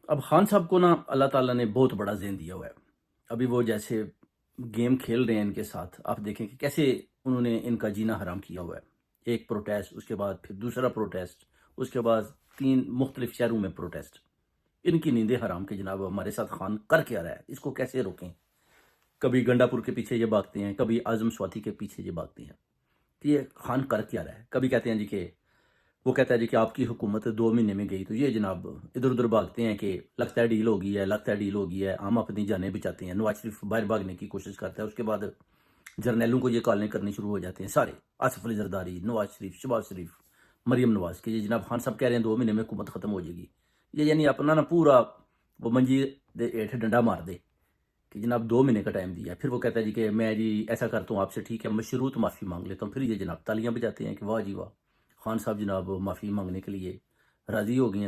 اب خان صاحب کو نا اللہ تعالیٰ نے بہت بڑا ذہن دیا ہوا ہے. ابھی وہ جیسے گیم کھیل رہے ہیں ان کے ساتھ، آپ دیکھیں کہ کیسے انہوں نے ان کا جینا حرام کیا ہوا ہے. ایک پروٹیسٹ، اس کے بعد پھر دوسرا پروٹیسٹ، اس کے بعد 3 مختلف شہروں میں پروٹیسٹ. ان کی نیندیں حرام کے جناب ہمارے ساتھ خان کر کے آ رہا ہے، اس کو کیسے روکیں؟ کبھی گنڈا پور کے پیچھے یہ بھاگتے ہیں، کبھی اعظم سواتی کے پیچھے یہ بھاگتے ہیں. تو یہ خان کر کے آ رہا ہے. کبھی کہتے ہیں جی کہ وہ کہتا ہے جی کہ آپ کی حکومت 2 مہینے میں گئی، تو یہ جناب ادھر ادھر بھاگتے ہیں کہ لگتا ہے ڈیل ہو گئی ہے، لگتا ہے ڈیل ہو گئی ہے، ہم اپنی جانیں بچاتے ہیں. نواز شریف باہر بھاگنے کی کوشش کرتا ہے، اس کے بعد جرنیلوں کو یہ کالیں کرنی شروع ہو جاتے ہیں سارے، آصف علی زرداری، نواز شریف، شہباز شریف، مریم نواز، کہ یہ جناب خان صاحب کہہ رہے ہیں 2 مہینے میں حکومت ختم ہو جائے گی. یہ یعنی اپنا نا پورا وہ منجی دے ہیٹھ ڈنڈا مار دے کہ جناب 2 مہینے کا ٹائم دیا. پھر وہ کہتا ہے جی کہ میں جی ایسا کرتا ہوں آپ سے، ٹھیک ہے مشروط معافی مانگ لیتا ہوں. پھر یہ جناب تالیاں بجاتے ہیں کہ واہ جی واہ، خان صاحب جناب معافی مانگنے کے لیے راضی ہو گئی ہیں.